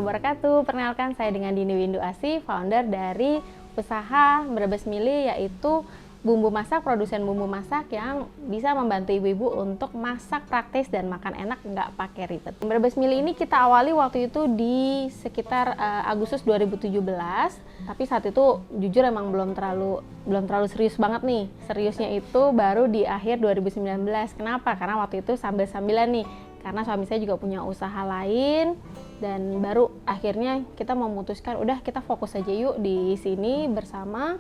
wabarakatuh. Perkenalkan, saya dengan Dini Windu Asih, founder dari usaha Brebes Mili, yaitu bumbu masak, produsen bumbu masak yang bisa membantu ibu-ibu untuk masak praktis dan makan enak nggak pakai ribet. Brebes Mili ini kita awali waktu itu di sekitar Agustus 2017, tapi saat itu jujur emang belum terlalu serius banget nih. Seriusnya itu baru di akhir 2019. Kenapa? Karena waktu itu sambil-sambilan nih, karena suami saya juga punya usaha lain, dan baru akhirnya kita memutuskan udah kita fokus aja yuk di sini bersama.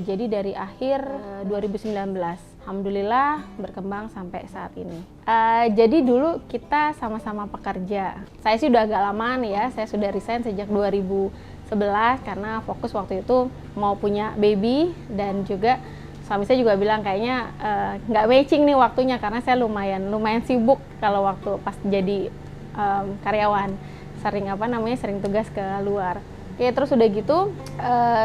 Jadi dari akhir 2019 alhamdulillah berkembang sampai saat ini. Jadi dulu kita sama-sama pekerja. Saya sih udah agak lama nih ya, saya sudah resign sejak 2011 karena fokus waktu itu mau punya baby, dan juga suami saya juga bilang kayaknya nggak matching nih waktunya, karena saya lumayan sibuk kalau waktu pas jadi karyawan, sering tugas ke luar. Oke, terus udah gitu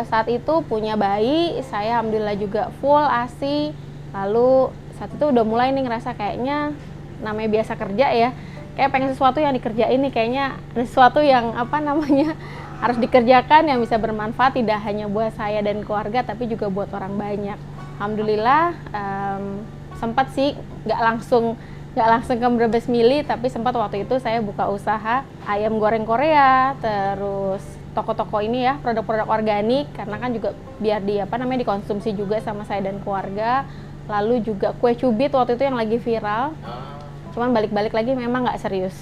saat itu punya bayi, saya alhamdulillah juga full ASI. Lalu saat itu udah mulai nih ngerasa kayaknya namanya biasa kerja ya, kayak pengen sesuatu yang dikerjain nih, kayaknya sesuatu yang harus dikerjakan yang bisa bermanfaat tidak hanya buat saya dan keluarga tapi juga buat orang banyak. Alhamdulillah sempat sih nggak langsung ke Brebes Mili, tapi sempat waktu itu saya buka usaha ayam goreng Korea, terus toko-toko ini ya, produk-produk organik, karena kan juga biar dikonsumsi juga sama saya dan keluarga. Lalu juga kue cubit waktu itu yang lagi viral, cuman balik-balik lagi memang nggak serius.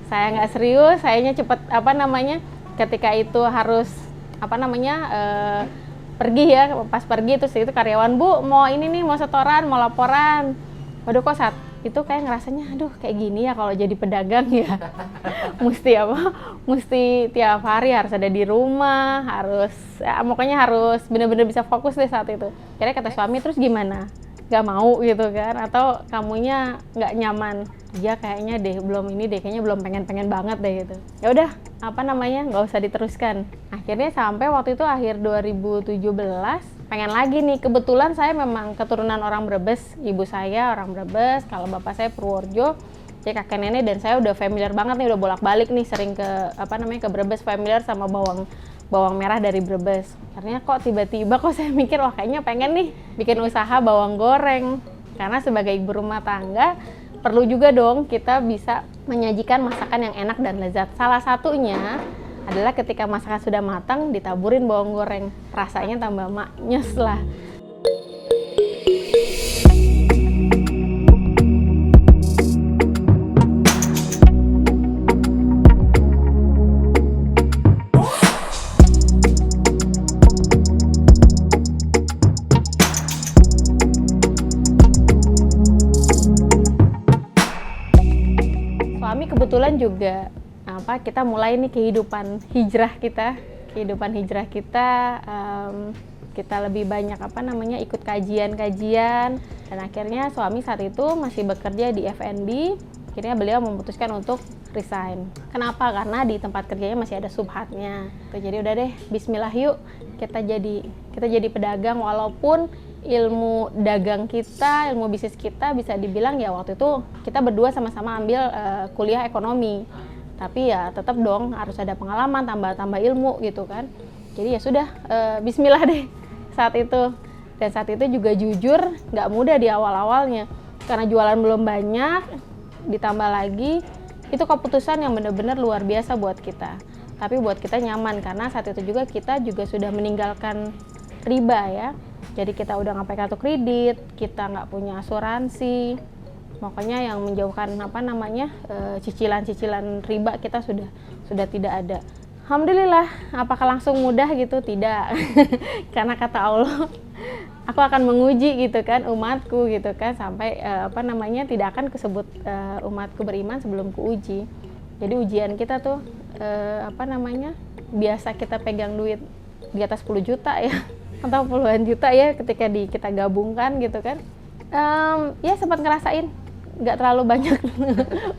Saya nggak serius, sayanya cepet ketika itu harus pergi ya, pas pergi terus itu karyawan, Bu mau ini nih, mau setoran, mau laporan. Waduh, kok saat itu kayak ngerasanya aduh kayak gini ya kalau jadi pedagang ya. Mesti tiap hari harus ada di rumah, pokoknya harus bener-bener bisa fokus deh saat itu. Kira kata suami, terus gimana? Gak mau gitu kan? Atau kamunya nggak nyaman? Ya kayaknya kayaknya belum pengen banget deh gitu. Ya udah, nggak usah diteruskan. Akhirnya sampai waktu itu akhir 2017 pengen lagi nih. Kebetulan saya memang keturunan orang Brebes, ibu saya orang Brebes, kalau bapak saya Purworejo, jadi kakek nenek, dan saya udah familiar banget nih, udah bolak-balik nih sering ke Brebes, familiar sama bawang merah dari Brebes. Karena kok tiba-tiba saya mikir wah kayaknya pengen nih bikin usaha bawang goreng, karena sebagai ibu rumah tangga perlu juga dong kita bisa menyajikan masakan yang enak dan lezat. Salah satunya adalah ketika masakan sudah matang ditaburin bawang goreng, rasanya tambah maknyus lah. Suami kebetulan juga kita mulai nih kehidupan hijrah kita, kita lebih banyak ikut kajian, dan akhirnya suami saat itu masih bekerja di F&B. Akhirnya beliau memutuskan untuk resign. Kenapa? Karena di tempat kerjanya masih ada subhatnya. Jadi udah deh, bismillah yuk kita jadi pedagang, walaupun ilmu dagang kita, ilmu bisnis kita bisa dibilang ya waktu itu kita berdua sama-sama ambil kuliah ekonomi. Tapi ya tetap dong harus ada pengalaman, tambah ilmu gitu kan. Jadi ya sudah, bismillah deh saat itu. Dan saat itu juga jujur nggak mudah di awal-awalnya, karena jualan belum banyak, ditambah lagi itu keputusan yang benar-benar luar biasa buat kita. Tapi buat kita nyaman, karena saat itu juga kita sudah meninggalkan riba ya. Jadi kita udah nggak pakai kartu kredit, kita nggak punya asuransi. Makanya yang menjauhkan cicilan riba kita sudah tidak ada. Alhamdulillah. Apakah langsung mudah gitu? Tidak. Karena kata Allah, aku akan menguji gitu kan umatku gitu kan, sampai tidak akan kesebut umatku beriman sebelum kuuji. Jadi ujian kita tuh biasa kita pegang duit di atas 10 juta ya, atau puluhan juta ya, ketika kita gabungkan gitu kan. Ya sempat ngerasain nggak terlalu banyak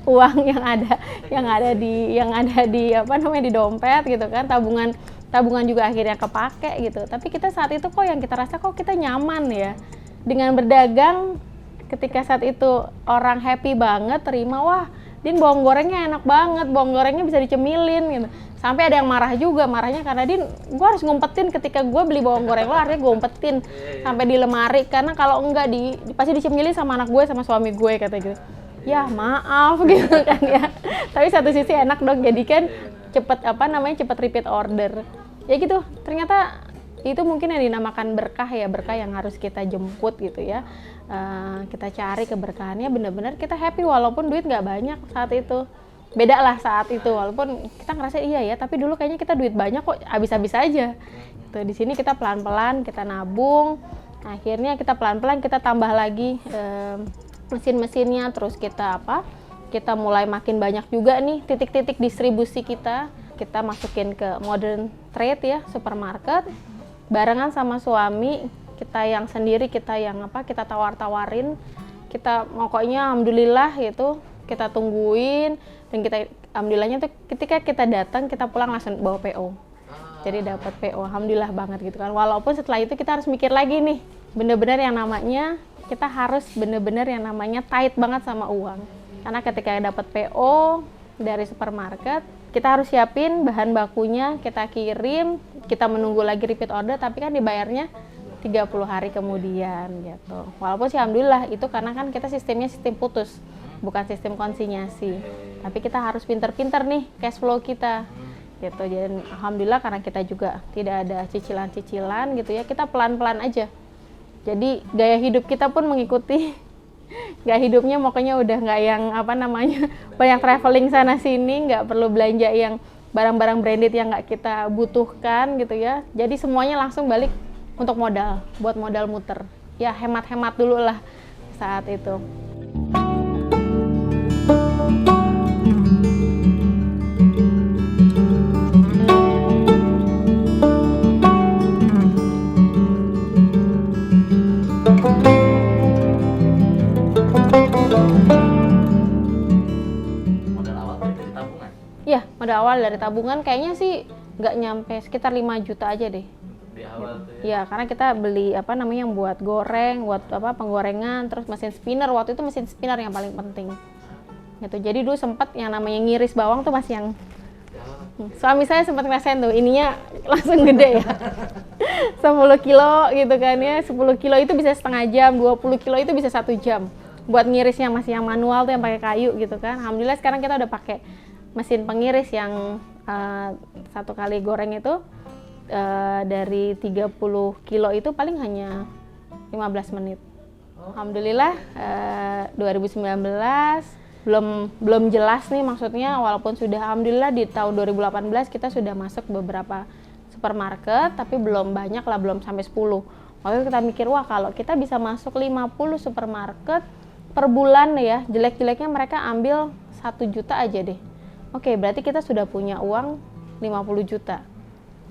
uang yang ada di dompet gitu kan, tabungan juga akhirnya kepake gitu. Tapi kita saat itu yang kita rasa kita nyaman ya dengan berdagang. Ketika saat itu orang happy banget terima, wah Din bawang gorengnya enak banget, bawang gorengnya bisa dicemilin gitu. Sampai ada yang marah juga, marahnya karena Din, gue harus ngumpetin ketika gue beli bawang goreng lo, artinya gue umpetin sampai di lemari, karena kalau enggak pasti dicemilin sama anak gue sama suami gue, kata gitu. Ya maaf gitu kan ya. Tapi satu sisi enak dong, jadi kan cepet repeat order. Ya gitu, ternyata itu mungkin yang dinamakan berkah ya, berkah yang harus kita jemput gitu ya. Kita cari keberkahannya, benar-benar kita happy walaupun duit nggak banyak saat itu. Beda lah saat itu, walaupun kita ngerasa iya ya, tapi dulu kayaknya kita duit banyak kok, habis-habis aja. Tuh, di sini kita pelan-pelan kita nabung, akhirnya kita pelan-pelan kita tambah lagi mesin-mesinnya, terus kita mulai makin banyak juga nih titik-titik distribusi kita masukin ke modern trade ya, supermarket, barengan sama suami, kita yang sendiri, kita tawar-tawarin, kita pokoknya alhamdulillah gitu, kita tungguin, dan kita alhamdulillahnya tuh ketika kita datang, kita pulang langsung bawa PO. Jadi dapat PO, alhamdulillah banget gitu kan. Walaupun setelah itu kita harus mikir lagi nih, bener-bener yang namanya kita harus bener-bener yang namanya tight banget sama uang. Karena ketika dapat PO dari supermarket, kita harus siapin bahan bakunya, kita kirim, kita menunggu lagi repeat order, tapi kan dibayarnya 30 hari kemudian gitu. Walaupun sih alhamdulillah itu karena kan kita sistemnya sistem putus, bukan sistem konsinyasi. Tapi kita harus pinter-pinter nih cash flow kita gitu. Jadi alhamdulillah karena kita juga tidak ada cicilan-cicilan gitu ya, kita pelan-pelan aja. Jadi gaya hidup kita pun mengikuti gaya hidupnya, makanya udah nggak yang banyak traveling sana sini, nggak perlu belanja yang barang-barang branded yang nggak kita butuhkan gitu ya. Jadi semuanya langsung balik untuk modal, buat modal muter. Ya hemat-hemat dulu lah saat itu. Modal awal dari tabungan kayaknya sih nggak nyampe, sekitar 5 juta aja deh. Di awal tuh ya. Karena kita beli yang buat goreng, buat penggorengan, terus mesin spinner. Waktu itu mesin spinner yang paling penting. Gitu. Jadi dulu sempat yang namanya ngiris bawang tuh masih yang suami saya sempat ngerasain tuh, ininya langsung gede ya. 10 kilo gitu kan ya, 10 kilo itu bisa setengah jam, 20 kilo itu bisa 1 jam. Buat ngirisnya masih yang manual tuh yang pakai kayu gitu kan. Alhamdulillah sekarang kita udah pakai mesin pengiris yang satu kali goreng itu dari 30 kilo itu paling hanya 15 menit. Alhamdulillah 2019 belum jelas nih maksudnya, walaupun sudah alhamdulillah di tahun 2018 kita sudah masuk beberapa supermarket, tapi belum banyak lah, belum sampai 10. Waktu itu kita mikir, wah kalau kita bisa masuk 50 supermarket per bulan ya, jelek-jeleknya mereka ambil 1 juta aja deh. Oke, berarti kita sudah punya uang 50 juta.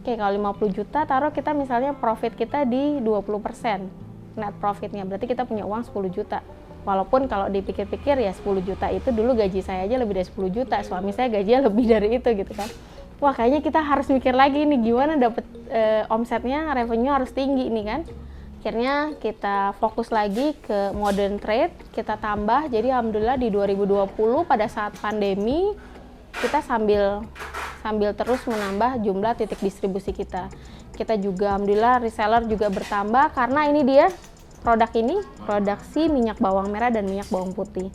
Oke, kalau 50 juta taruh kita misalnya profit kita di 20% net profitnya, berarti kita punya uang 10 juta. Walaupun kalau dipikir-pikir ya 10 juta itu dulu gaji saya aja lebih dari 10 juta, suami saya gajinya lebih dari itu gitu kan. Wah, kayaknya kita harus mikir lagi nih gimana dapet omsetnya, revenue harus tinggi nih kan. Akhirnya kita fokus lagi ke modern trade, kita tambah. Jadi alhamdulillah di 2020 pada saat pandemi kita sambil terus menambah jumlah titik distribusi kita. Kita juga alhamdulillah reseller juga bertambah karena ini dia produksi minyak bawang merah dan minyak bawang putih.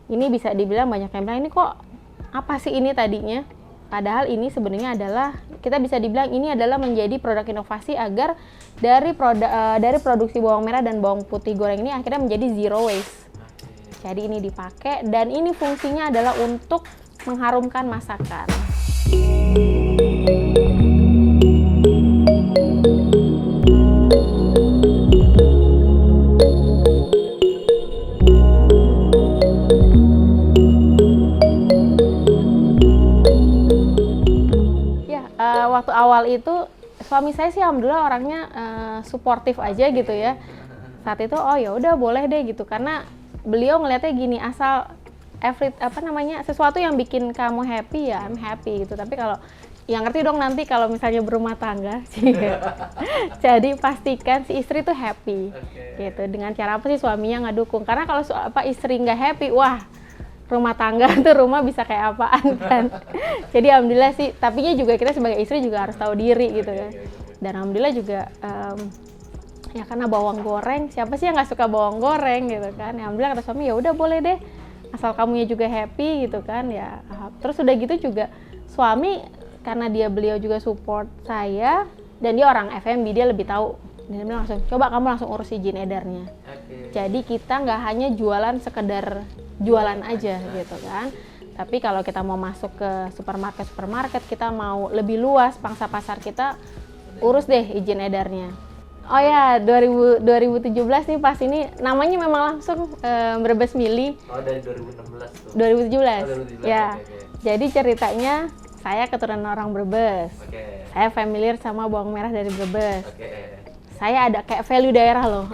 Ini bisa dibilang banyak yang bilang ini kok apa sih ini tadinya? Padahal ini sebenarnya adalah, kita bisa dibilang ini adalah menjadi produk inovasi agar dari produksi bawang merah dan bawang putih goreng ini akhirnya menjadi zero waste. Jadi ini dipakai dan ini fungsinya adalah untuk mengharumkan masakan. Waktu awal itu suami saya sih alhamdulillah orangnya suportif aja gitu ya. Saat itu oh ya udah boleh deh gitu, karena beliau ngelihatnya gini, asal sesuatu yang bikin kamu happy ya I'm happy gitu. Tapi kalau yang ngerti dong nanti kalau misalnya berumah tangga jadi pastikan si istri tuh happy gitu. Dengan cara apa sih suaminya nggak dukung, karena kalau istri nggak happy, wah rumah tangga tuh rumah bisa kayak apaan kan. Jadi alhamdulillah sih, tapinya juga kita sebagai istri juga harus tahu diri gitu kan. Dan alhamdulillah juga ya karena bawang goreng, siapa sih yang nggak suka bawang goreng gitu kan. Ya, alhamdulillah kata suami ya udah boleh deh, asal kamunya juga happy gitu kan ya. Terus udah gitu juga suami karena beliau juga support saya dan dia orang F&B, dia lebih tahu. Dia bilang langsung, coba kamu langsung urus izin edarnya. Jadi kita nggak hanya jualan sekedar jualan aja gitu kan. Tapi kalau kita mau masuk ke supermarket, kita mau lebih luas pangsa pasar kita, urus deh izin edarnya. Oh ya, 2017 nih pas ini namanya memang langsung Brebes Mili. Oh, dari 2016 tuh. 2017. Ya. Okay. Jadi ceritanya saya keturunan orang Brebes. Saya familiar sama bawang merah dari Brebes. Saya ada kayak value daerah loh,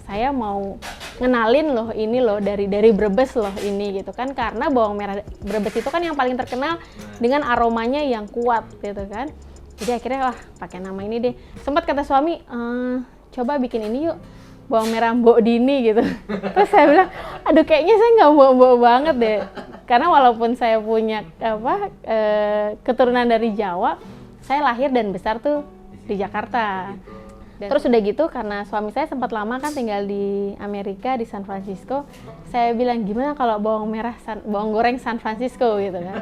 saya mau ngenalin loh ini loh dari Brebes loh ini gitu kan, karena bawang merah Brebes itu kan yang paling terkenal dengan aromanya yang kuat gitu kan. Jadi akhirnya wah pakai nama ini deh. Sempat kata suami, coba bikin ini yuk, bawang merah Mbok Dini gitu. Terus saya bilang, aduh kayaknya saya nggak mbok-mbok banget deh, karena walaupun saya punya keturunan dari Jawa, saya lahir dan besar tuh di Jakarta. Terus udah gitu karena suami saya sempat lama kan tinggal di Amerika, di San Francisco, saya bilang gimana kalau bawang goreng San Francisco gitu kan.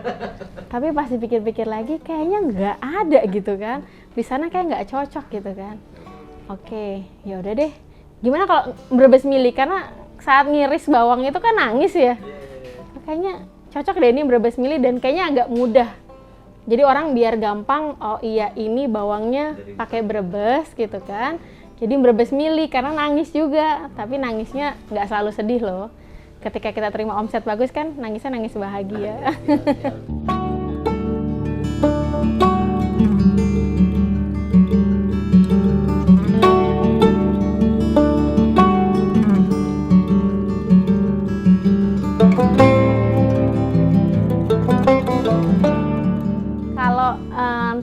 Tapi pas dipikir-pikir lagi kayaknya nggak ada gitu kan, di sana kayak nggak cocok gitu kan. Oke, ya udah deh, gimana kalau Brebes Mili, karena saat ngiris bawang itu kan nangis ya, kayaknya cocok deh ini Brebes Mili dan kayaknya agak mudah. Jadi orang biar gampang, oh iya ini bawangnya pakai Brebes gitu kan. Jadi Brebes Mili karena nangis juga, tapi nangisnya nggak selalu sedih loh. Ketika kita terima omset bagus kan, nangisnya nangis bahagia.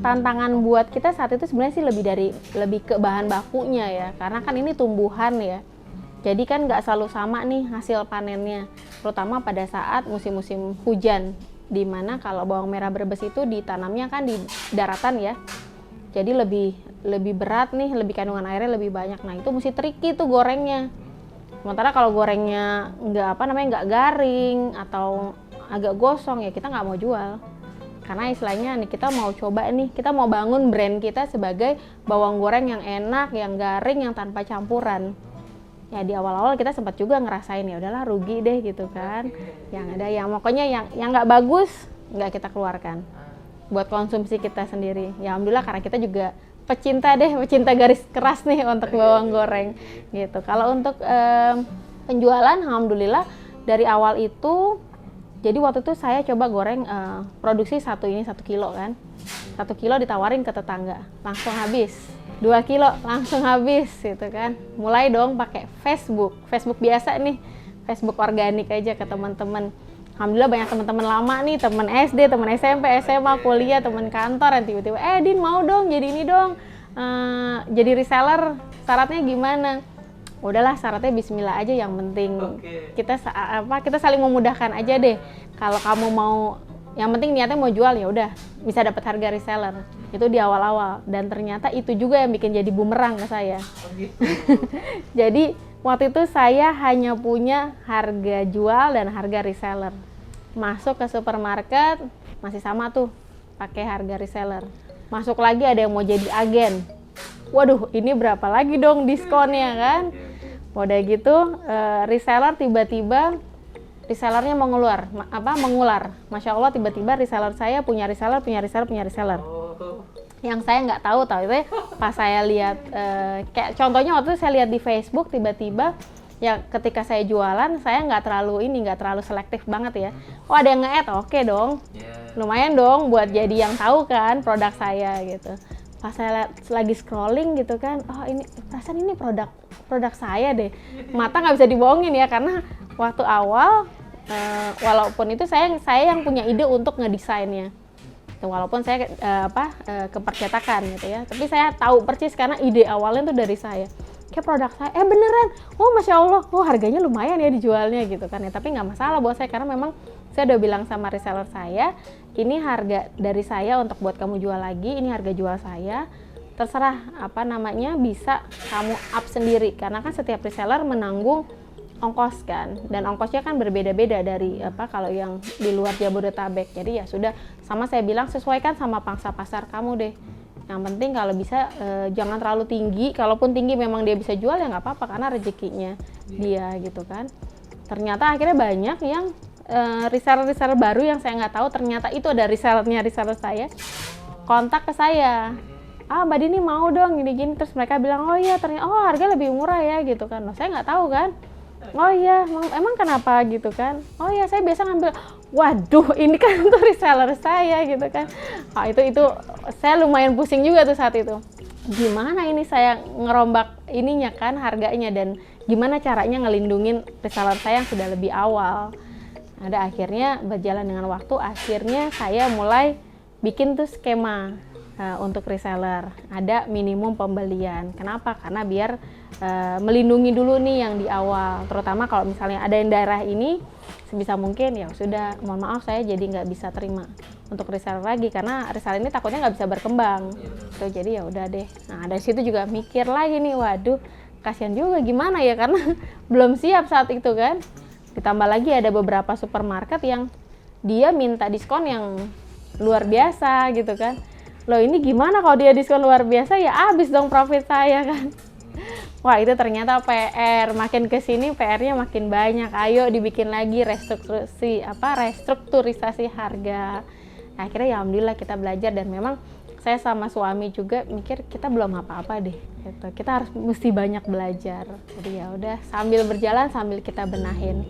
Tantangan buat kita saat itu sebenarnya sih lebih ke bahan bakunya ya, karena kan ini tumbuhan ya, jadi kan nggak selalu sama nih hasil panennya, terutama pada saat musim-musim hujan, dimana kalau bawang merah Brebes itu ditanamnya kan di daratan ya, jadi lebih berat nih, lebih kandungan airnya lebih banyak. Nah itu mesti tricky tuh gorengnya. Sementara kalau gorengnya nggak garing atau agak gosong ya kita nggak mau jual. Karena istilahnya nih kita mau coba nih, kita mau bangun brand kita sebagai bawang goreng yang enak, yang garing, yang tanpa campuran. Ya di awal-awal kita sempat juga ngerasain ya udahlah rugi deh gitu kan. Yang ada yang pokoknya yang nggak bagus nggak kita keluarkan buat konsumsi kita sendiri. Ya alhamdulillah karena kita juga pecinta garis keras nih untuk bawang goreng gitu. Kalau untuk penjualan alhamdulillah dari awal itu. Jadi waktu itu saya coba goreng produksi 1 kilo kan. 1 kilo ditawarin ke tetangga, langsung habis. 2 kilo langsung habis gitu kan. Mulai dong pakai Facebook biasa nih, Facebook organik aja ke teman-teman. Alhamdulillah banyak teman-teman lama nih, teman SD, teman SMP, SMA, kuliah, teman kantor yang tiba-tiba, Din mau dong jadi ini dong, jadi reseller, syaratnya gimana? Udahlah syaratnya bismillah aja, yang penting kita saling memudahkan aja deh. Kalau kamu mau, yang penting niatnya mau jual ya udah bisa dapat harga reseller. Itu di awal-awal dan ternyata itu juga yang bikin jadi bumerang ke saya. Jadi waktu itu saya hanya punya harga jual dan harga reseller. Masuk ke supermarket masih sama tuh pakai harga reseller. Masuk lagi ada yang mau jadi agen. Waduh, ini berapa lagi dong diskonnya kan? Udah gitu reseller tiba-tiba resellernya mengular. Masya Allah tiba-tiba reseller saya punya reseller. Yang saya nggak tahu itu pas saya lihat kayak contohnya waktu itu saya lihat di Facebook tiba-tiba ya ketika saya jualan saya nggak terlalu selektif banget ya. Oh ada yang nge-add, oke dong. Lumayan dong buat jadi yang tahu kan produk saya gitu. Pas saya lagi scrolling gitu kan, oh ini perasaan ini produk saya deh. Mata nggak bisa dibohongin ya, karena waktu awal walaupun itu saya yang punya ide untuk ngedesainnya. Walaupun saya ke percetakan gitu ya, tapi saya tahu persis karena ide awalnya tuh dari saya. kayak produk saya, beneran, oh Masya Allah, oh harganya lumayan ya dijualnya gitu kan ya. Tapi nggak masalah buat saya, karena memang saya udah bilang sama reseller saya, ini harga dari saya untuk buat kamu jual lagi, ini harga jual saya, terserah apa namanya bisa kamu up sendiri, karena kan setiap reseller menanggung ongkos kan, dan ongkosnya kan berbeda-beda dari apa kalau yang di luar Jabodetabek. Jadi ya sudah, sama saya bilang sesuaikan sama pangsa pasar kamu deh. Yang penting kalau bisa jangan terlalu tinggi, kalaupun tinggi memang dia bisa jual ya nggak apa-apa, karena rezekinya dia gitu kan. Ternyata akhirnya banyak yang reseller baru yang saya nggak tahu, ternyata itu ada reseller saya kontak ke saya, Mbak Dini mau dong gini-gini, terus mereka bilang oh iya ternyata harga lebih murah ya gitu kan. Loh, saya nggak tahu kan. Oh iya, emang kenapa gitu kan? Oh iya, saya biasa ngambil. Waduh, ini kan tuh reseller saya gitu kan. Itu saya lumayan pusing juga tuh saat itu. Gimana ini saya ngerombak ininya kan harganya, dan gimana caranya ngelindungin reseller saya yang sudah lebih awal. Ada akhirnya berjalan dengan waktu, akhirnya saya mulai bikin tuh skema untuk reseller. Ada minimum pembelian. Kenapa? Karena biar melindungi dulu nih yang di awal, terutama kalau misalnya ada yang daerah ini, sebisa mungkin ya sudah, mohon maaf saya jadi nggak bisa terima untuk reseller lagi, karena reseller ini takutnya nggak bisa berkembang. Tuh, jadi ya udah deh. Nah dari situ juga mikir lagi nih, waduh kasihan juga gimana ya, karena belum siap saat itu kan. Ditambah lagi ada beberapa supermarket yang dia minta diskon yang luar biasa gitu kan. Loh ini gimana kalau dia diskon luar biasa, ya habis dong profit saya kan. Wah itu ternyata PR, makin kesini PR-nya makin banyak. Ayo dibikin lagi restrukturisasi harga. Nah, akhirnya ya alhamdulillah kita belajar, dan memang saya sama suami juga mikir kita belum apa-apa deh. Gitu. Kita mesti banyak belajar. Jadi ya udah sambil berjalan sambil kita benahin.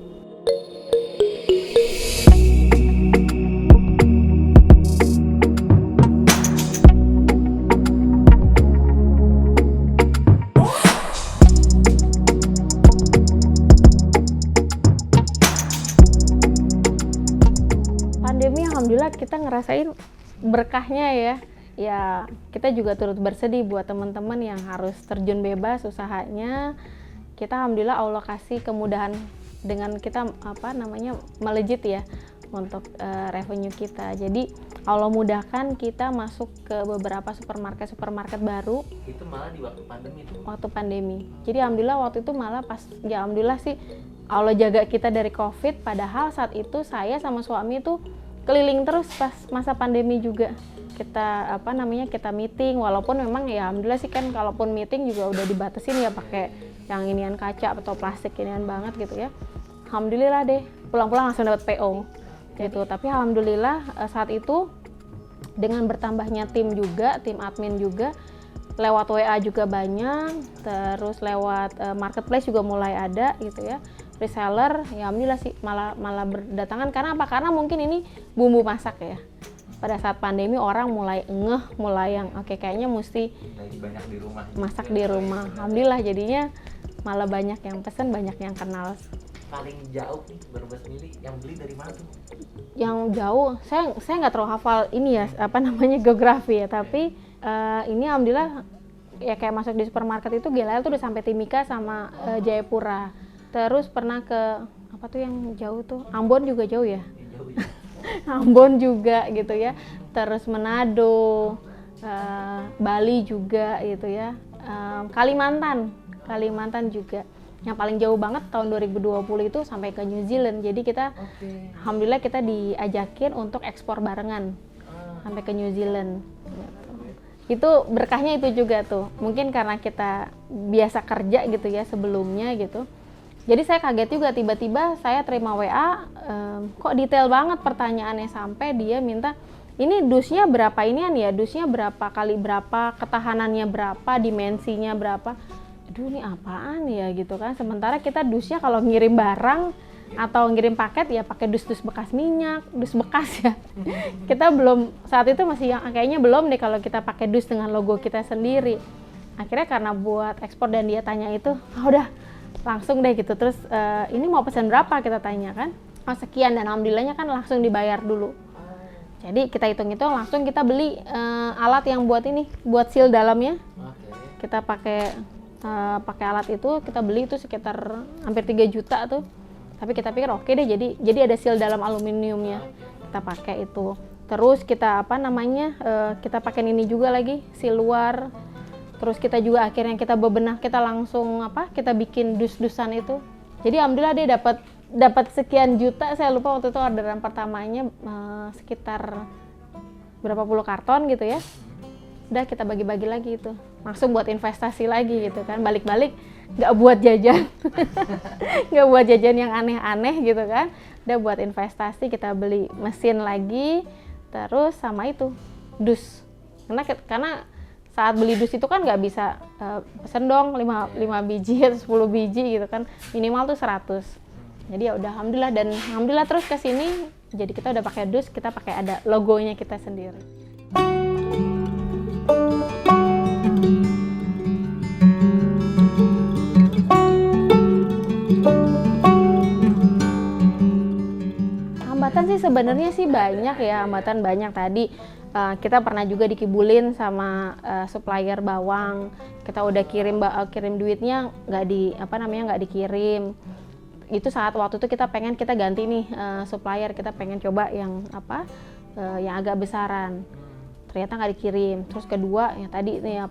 Pandemi alhamdulillah kita ngerasain berkahnya ya kita juga turut bersedih buat teman-teman yang harus terjun bebas usahanya. Kita alhamdulillah Allah kasih kemudahan dengan kita melejit ya untuk revenue kita. Jadi Allah mudahkan kita masuk ke beberapa supermarket baru. Itu malah di waktu pandemi tuh. Waktu pandemi. Jadi alhamdulillah waktu itu malah ya alhamdulillah sih Allah jaga kita dari COVID, padahal saat itu saya sama suami tuh keliling terus pas masa pandemi juga. Kita meeting, walaupun memang ya alhamdulillah sih kan kalaupun meeting juga udah dibatasin ya pakai yang inian kaca atau plastik inian banget gitu ya. Alhamdulillah deh, pulang-pulang langsung dapat PO gitu. Tapi alhamdulillah saat itu dengan bertambahnya tim admin juga, lewat WA juga banyak, terus lewat marketplace juga mulai ada gitu ya. Reseller ya alhamdulillah sih malah berdatangan. Karena apa? Karena mungkin ini bumbu masak ya. Pada saat pandemi orang mulai yang kayaknya mesti banyak di rumah. Masak di rumah. Alhamdulillah jadinya malah banyak yang pesen, banyak yang kenal. Paling jauh nih Brebes Mili yang beli dari mana tuh? Yang jauh, saya nggak terlalu hafal ini ya geografi ya, tapi ini alhamdulillah ya kayak masuk di supermarket itu GLL tuh udah sampai Timika sama Jayapura. Terus pernah ke apa tuh yang jauh tuh, Ambon juga jauh ya. Jauh ya. Ambon juga gitu ya. Terus Manado, Bali juga gitu ya. Kalimantan juga. Yang paling jauh banget tahun 2020 itu sampai ke New Zealand. Jadi kita alhamdulillah kita diajakin untuk ekspor barengan sampai ke New Zealand. Itu berkahnya itu juga tuh. Mungkin karena kita biasa kerja gitu ya sebelumnya gitu. Jadi saya kaget juga, tiba-tiba saya terima WA, kok detail banget pertanyaannya, sampai dia minta ini dusnya berapa inian ya, dusnya berapa kali berapa, ketahanannya berapa, dimensinya berapa. Aduh ini apaan ya gitu kan. Sementara kita dusnya kalau ngirim barang atau ngirim paket ya pakai dus bekas minyak, dus bekas ya. Kita belum, saat itu masih yang kayaknya belum deh kalau kita pakai dus dengan logo kita sendiri. Akhirnya karena buat ekspor dan dia tanya itu, udah langsung deh gitu. Terus ini mau pesan berapa kita tanya kan, sekian, dan alhamdulillahnya kan langsung dibayar dulu. Jadi kita hitung-hitung langsung kita beli alat yang buat seal dalamnya. Kita pakai pakai alat itu, kita beli itu sekitar hampir 3 juta tuh. Tapi kita pikir oke deh, jadi ada seal dalam aluminiumnya. Kita pakai itu. Terus kita kita pakai ini juga lagi, seal luar. Terus kita juga akhirnya kita bebenah, kita langsung kita bikin dus-dusan itu. Jadi alhamdulillah dia dapat sekian juta, saya lupa waktu itu orderan pertamanya sekitar berapa puluh karton gitu ya. Udah kita bagi-bagi lagi itu, langsung buat investasi lagi gitu kan, balik-balik nggak buat jajan nggak buat jajan yang aneh-aneh gitu kan, udah buat investasi, kita beli mesin lagi, terus sama itu dus, karena saat beli dus itu kan nggak bisa pesen dong 5 biji atau 10 biji gitu kan, minimal tuh 100. Jadi ya udah alhamdulillah terus ke sini, jadi kita udah pakai dus, kita pakai ada logonya kita sendiri. Hambatan sih sebenarnya sih banyak ya, hambatan banyak tadi. Kita pernah juga dikibulin sama supplier bawang. Kita udah kirim duitnya nggak dikirim. Itu saat waktu itu kita ganti nih supplier, kita pengen coba yang yang agak besaran. Ternyata nggak dikirim. Terus kedua ya tadi nih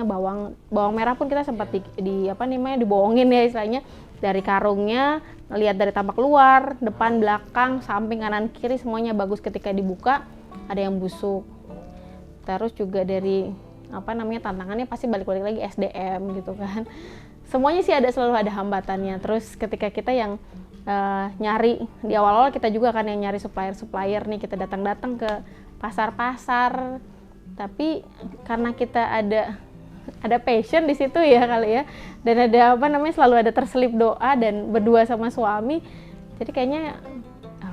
bawang merah pun kita sempat dibohongin ya istilahnya, dari karungnya, lihat dari tampak luar, depan, belakang, samping, kanan, kiri semuanya bagus, ketika dibuka ada yang busuk. Terus juga dari tantangannya pasti balik lagi SDM gitu kan. Semuanya sih selalu ada hambatannya. Terus ketika kita yang nyari di awal-awal, kita juga kan yang nyari supplier nih, kita datang ke pasar-pasar. Tapi karena kita ada passion di situ ya kali ya, dan ada selalu ada terselip doa, dan berdua sama suami, jadi kayaknya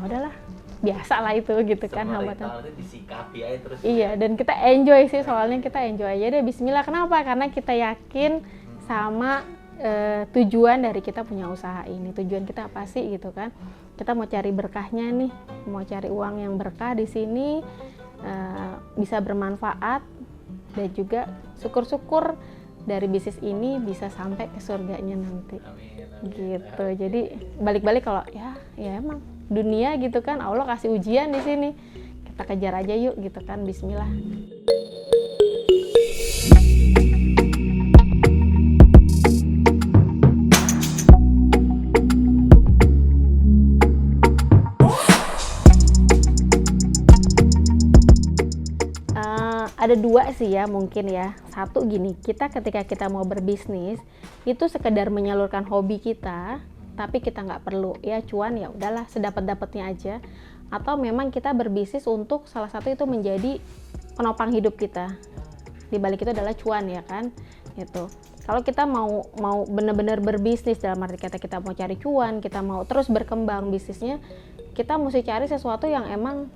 udahlah biasa lah itu gitu kan hambatan. Disikapi aja terus. Iya, dan kita enjoy sih, soalnya kita enjoy aja deh, bismillah. Kenapa? Karena kita yakin sama tujuan dari kita punya usaha ini. Tujuan kita apa sih gitu kan? Kita mau cari berkahnya nih, mau cari uang yang berkah di sini, bisa bermanfaat, dan juga syukur-syukur dari bisnis ini bisa sampai ke surganya nanti. Amin. Gitu. Jadi balik-balik kalau ya emang dunia gitu kan, Allah kasih ujian di sini, kita kejar aja yuk gitu kan, bismillah. Ada dua sih ya mungkin ya. Satu gini, kita ketika kita mau berbisnis itu sekedar menyalurkan hobi kita, tapi kita nggak perlu ya cuan, ya udahlah sedapat-dapatnya aja. Atau memang kita berbisnis untuk salah satu itu menjadi penopang hidup kita. Di balik itu adalah cuan ya kan, gitu. Kalau kita mau benar-benar berbisnis dalam arti kata kita mau cari cuan, kita mau terus berkembang bisnisnya, kita mesti cari sesuatu yang emang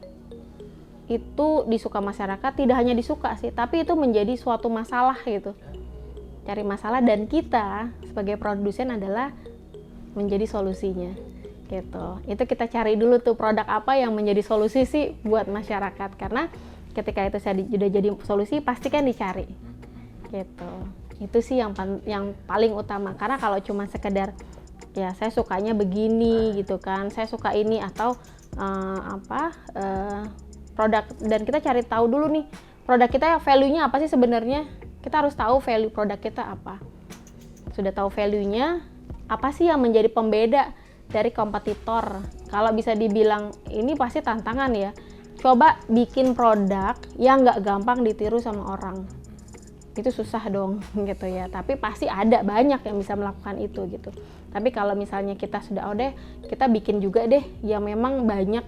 itu disuka masyarakat, tidak hanya disuka sih, tapi itu menjadi suatu masalah gitu. Cari masalah, dan kita sebagai produsen adalah menjadi solusinya gitu. Itu kita cari dulu tuh produk apa yang menjadi solusi sih buat masyarakat, karena ketika itu sudah jadi solusi pasti kan dicari gitu. Itu sih yang paling utama, karena kalau cuma sekedar ya saya sukanya begini gitu kan, saya suka ini atau produk, dan kita cari tahu dulu nih produk kita value-nya apa sih sebenarnya. Kita harus tahu value produk kita apa. Sudah tahu value-nya, apa sih yang menjadi pembeda dari kompetitor. Kalau bisa dibilang ini pasti tantangan ya, coba bikin produk yang nggak gampang ditiru sama orang. Itu susah dong gitu ya, tapi pasti ada banyak yang bisa melakukan itu gitu. Tapi kalau misalnya kita sudah kita bikin juga deh yang memang banyak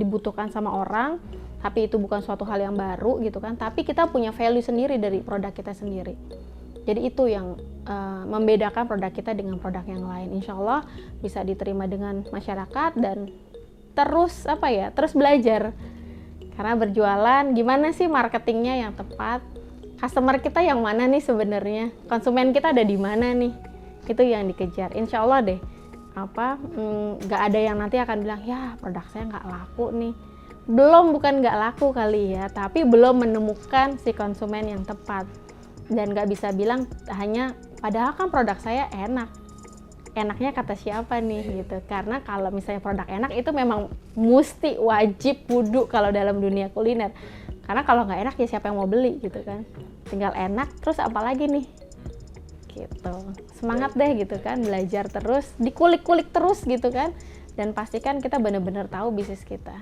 dibutuhkan sama orang, tapi itu bukan suatu hal yang baru gitu kan, tapi kita punya value sendiri dari produk kita sendiri. Jadi itu yang membedakan produk kita dengan produk yang lain. Insya Allah bisa diterima dengan masyarakat, dan terus terus belajar. Karena berjualan gimana sih marketingnya yang tepat, customer kita yang mana nih sebenarnya, konsumen kita ada di mana nih, itu yang dikejar. Insya Allah deh nggak ada yang nanti akan bilang ya produk saya nggak laku nih. Bukan nggak laku kali ya, tapi belum menemukan si konsumen yang tepat. Dan nggak bisa bilang hanya Padahal kan produk saya enak. Enaknya kata siapa nih gitu. Karena kalau misalnya produk enak itu memang mesti wajib kudu kalau dalam dunia kuliner. Karena kalau nggak enak ya siapa yang mau beli gitu kan. Tinggal enak, terus apa lagi nih? Gitu. Semangat deh gitu kan, belajar terus, dikulik-kulik terus gitu kan. Dan pastikan kita benar-benar tahu bisnis kita.